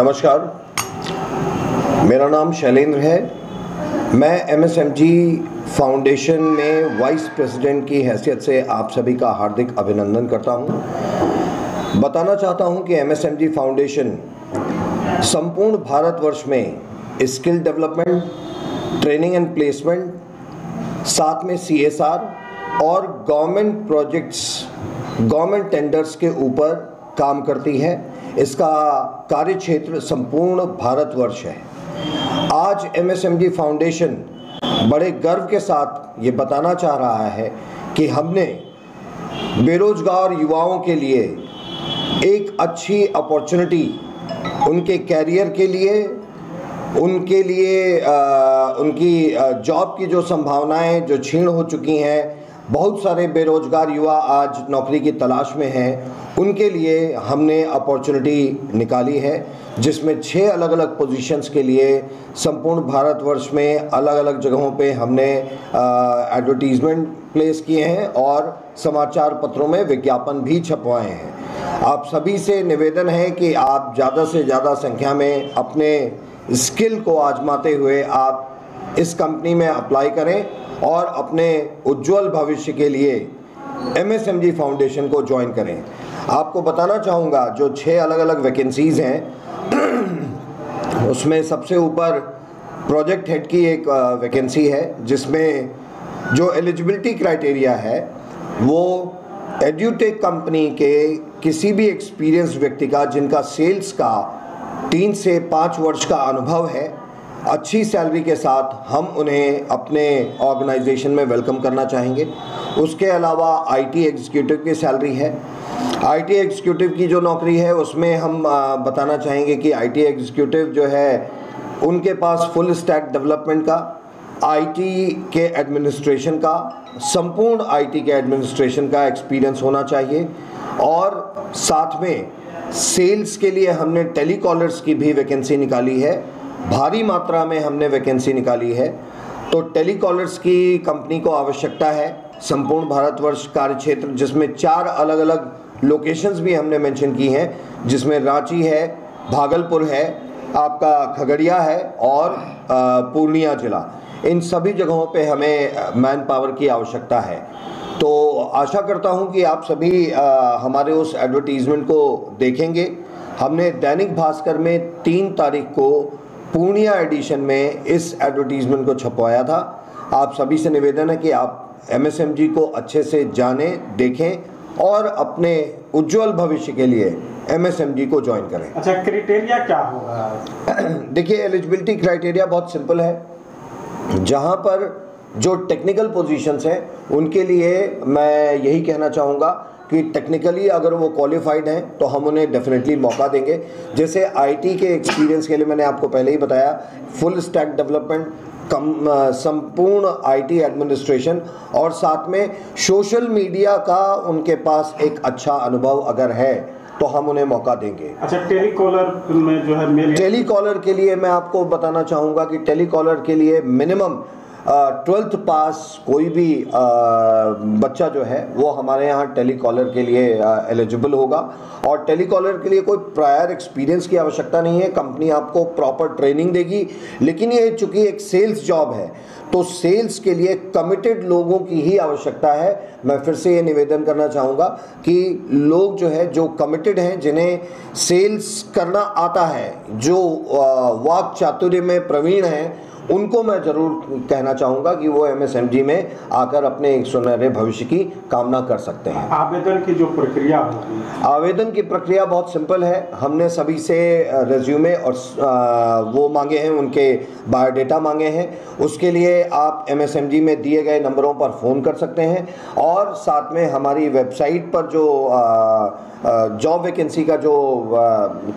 नमस्कार, मेरा नाम शैलेंद्र है। मैं MSMG फाउंडेशन में वाइस प्रेसिडेंट की हैसियत से आप सभी का हार्दिक अभिनंदन करता हूं। बताना चाहता हूं कि MSMG फाउंडेशन संपूर्ण भारतवर्ष में skill development, training and placement, साथ में CSR और गवर्नमेंट प्रोजेक्ट्स, गवर्नमेंट टेंडर्स के ऊपर काम करती है। इसका कार्य क्षेत्र संपूर्ण भारतवर्ष है। आज MSMG फाउंडेशन बड़े गर्व के साथ ये बताना चाह रहा है कि हमने बेरोजगार युवाओं के लिए एक अच्छी अपॉर्चुनिटी, उनके कैरियर के लिए, उनके लिए उनकी जॉब की जो संभावनाएं जो क्षीण हो चुकी हैं, बहुत सारे बेरोजगार युवा आज नौकरी की तलाश में हैं, उनके लिए हमने अपॉर्चुनिटी निकाली है, जिसमें 6 अलग अलग पोजीशंस के लिए संपूर्ण भारतवर्ष में अलग अलग जगहों पे हमने एडवर्टीजमेंट प्लेस किए हैं और समाचार पत्रों में विज्ञापन भी छपवाए हैं। आप सभी से निवेदन है कि आप ज़्यादा से ज़्यादा संख्या में अपने स्किल को आजमाते हुए आप इस कंपनी में अप्लाई करें और अपने उज्जवल भविष्य के लिए MSMG फाउंडेशन को ज्वाइन करें। आपको बताना चाहूँगा जो 6 अलग अलग वैकेंसीज़ हैं उसमें सबसे ऊपर प्रोजेक्ट हेड की एक वैकेंसी है, जिसमें जो एलिजिबिलिटी क्राइटेरिया है वो एड्यूटेक कंपनी के किसी भी एक्सपीरियंस व्यक्ति का जिनका सेल्स का 3 से 5 वर्ष का अनुभव है, अच्छी सैलरी के साथ हम उन्हें अपने ऑर्गेनाइजेशन में वेलकम करना चाहेंगे। उसके अलावा IT एग्जीक्यूटिव की सैलरी है। IT एग्जीक्यूटिव की जो नौकरी है उसमें हम बताना चाहेंगे कि IT एग्जीक्यूटिव जो है उनके पास फुल स्टैक डेवलपमेंट का, IT के एडमिनिस्ट्रेशन का, संपूर्ण IT के एडमिनिस्ट्रेशन का एक्सपीरियंस होना चाहिए। और साथ में सेल्स के लिए हमने टेलीकॉलर्स की भी वैकेंसी निकाली है, भारी मात्रा में हमने वैकेंसी निकाली है। तो टेलीकॉलर्स की कंपनी को आवश्यकता है संपूर्ण भारतवर्ष कार्य क्षेत्र, जिसमें 4 अलग अलग लोकेशंस भी हमने मेंशन की हैं, जिसमें रांची है, भागलपुर है, आपका खगड़िया है और पूर्णिया जिला। इन सभी जगहों पे हमें मैन पावर की आवश्यकता है। तो आशा करता हूं कि आप सभी हमारे उस एडवर्टीजमेंट को देखेंगे। हमने दैनिक भास्कर में 3 तारीख को पूर्णिया एडिशन में इस एडवर्टीजमेंट को छपवाया था। आप सभी से निवेदन है कि आप MSMG को अच्छे से जानें, देखें और अपने उज्जवल भविष्य के लिए MSMG को ज्वाइन करें। अच्छा, क्राइटेरिया क्या होगा? देखिए, एलिजिबिलिटी क्राइटेरिया बहुत सिंपल है। जहां पर जो टेक्निकल पोजीशंस हैं उनके लिए मैं यही कहना चाहूँगा कि टेक्निकली अगर वो क्वालिफाइड हैं तो हम उन्हें डेफिनेटली मौका देंगे। जैसे IT के एक्सपीरियंस के लिए मैंने आपको पहले ही बताया, फुल स्टैक डेवलपमेंट, संपूर्ण IT एडमिनिस्ट्रेशन और साथ में सोशल मीडिया का उनके पास एक अच्छा अनुभव अगर है तो हम उन्हें मौका देंगे। अच्छा, टेलीकॉलर में जो है टेलीकॉलर के लिए मैं आपको बताना चाहूँगा कि टेलीकॉलर के लिए मिनिमम 12th पास कोई भी बच्चा जो है वो हमारे यहाँ टेलीकॉलर के लिए एलिजिबल होगा। और टेलीकॉलर के लिए कोई प्रायर एक्सपीरियंस की आवश्यकता नहीं है, कंपनी आपको प्रॉपर ट्रेनिंग देगी। लेकिन ये चूँकि एक सेल्स जॉब है तो सेल्स के लिए कमिटेड लोगों की ही आवश्यकता है। मैं फिर से ये निवेदन करना चाहूँगा कि लोग जो है जो कमिटेड हैं, जिन्हें सेल्स करना आता है, जो वाक चातुर्य में प्रवीण हैं, उनको मैं ज़रूर कहना चाहूँगा कि वो MSMG में आकर अपने एक सुनहरे भविष्य की कामना कर सकते हैं। आवेदन की जो प्रक्रिया होगी? आवेदन की प्रक्रिया बहुत सिंपल है। हमने सभी से रेज्यूमे और वो मांगे हैं, उनके बायोडाटा मांगे हैं। उसके लिए आप MSMG में दिए गए नंबरों पर फ़ोन कर सकते हैं और साथ में हमारी वेबसाइट पर जो जॉब वैकेंसी का जो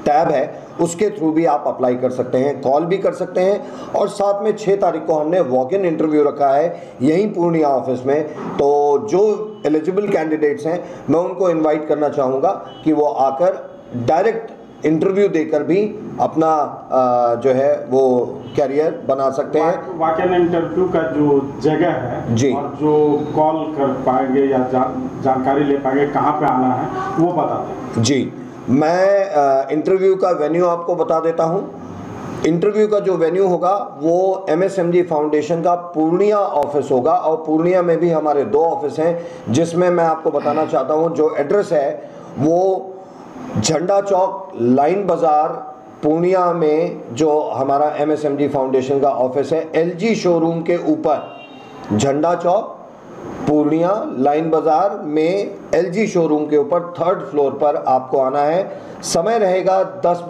टैब है उसके थ्रू भी आप अप्लाई कर सकते हैं, कॉल भी कर सकते हैं। और साथ में 6 तारीख को हमने वॉक इन इंटरव्यू रखा है यहीं पूर्णिया ऑफिस में। तो जो एलिजिबल कैंडिडेट्स हैं मैं उनको इनवाइट करना चाहूँगा कि वो आकर डायरेक्ट इंटरव्यू देकर भी अपना जो है वो कैरियर बना सकते हैं। वॉक-इन इंटरव्यू का जो जगह है जी, और जो कॉल कर पाएंगे या जानकारी ले पाएंगे, कहाँ पे आना है वो बता दें। जी, मैं इंटरव्यू का वेन्यू आपको बता देता हूं। इंटरव्यू का जो वेन्यू होगा वो MSMG फाउंडेशन का पूर्णिया ऑफिस होगा, और पूर्णिया में भी हमारे 2 ऑफिस हैं, जिसमें मैं आपको बताना चाहता हूं जो एड्रेस है वो झंडा चौक लाइन बाज़ार पूर्णिया में जो हमारा MSMG फाउंडेशन का ऑफिस है, LG शोरूम के ऊपर, झंडा चौक पूर्णिया लाइन बाज़ार में LG शोरूम के ऊपर 3rd फ्लोर पर आपको आना है। समय रहेगा 10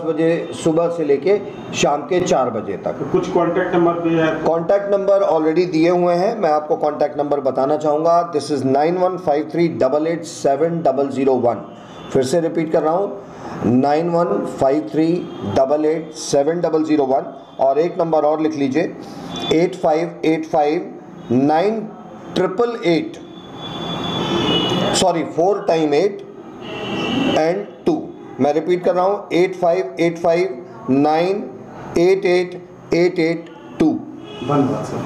बजे सुबह से लेके शाम के 4 बजे तक। तो कुछ कांटेक्ट नंबर भी है? कांटेक्ट नंबर ऑलरेडी दिए हुए हैं, मैं आपको कांटेक्ट नंबर बताना चाहूँगा। This is 9153887001। फिर से रिपीट कर रहा हूँ, 9153887001। और एक नंबर और लिख लीजिए, 85859888, सॉरी 4 टाइम 8 एंड 2। मैं रिपीट कर रहा हूँ, 8585988882। धन्यवाद सर।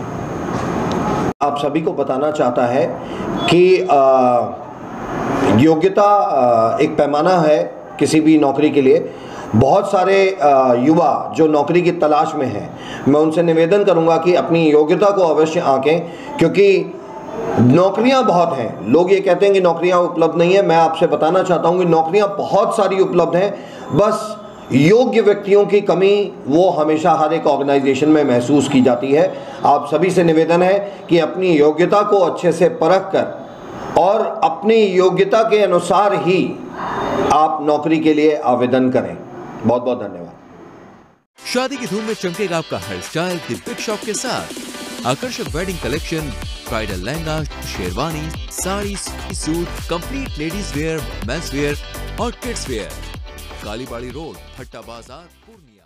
आप सभी को बताना चाहता है कि योग्यता एक पैमाना है किसी भी नौकरी के लिए। बहुत सारे युवा जो नौकरी की तलाश में हैं, मैं उनसे निवेदन करूंगा कि अपनी योग्यता को अवश्य आंकें, क्योंकि नौकरियां बहुत हैं। लोग ये कहते हैं कि नौकरियां उपलब्ध नहीं है। मैं आपसे बताना चाहता हूं कि नौकरियां बहुत सारी उपलब्ध हैं, बस योग्य व्यक्तियों की कमी वो हमेशा हर एक ऑर्गेनाइजेशन में महसूस की जाती है। आप सभी से निवेदन है कि अपनी योग्यता को अच्छे से परख कर और अपनी योग्यता के अनुसार ही आप नौकरी के लिए आवेदन करें। बहुत बहुत धन्यवाद। शादी की धूम में चमकेगा आपका hair style the big shop के साथ। आकर्षक wedding collection, bridal lehenga, sherwani, sari, suit, complete ladies wear, men's wear और kids wear. Kalibari road, Bhatta Bazaar, Purnia.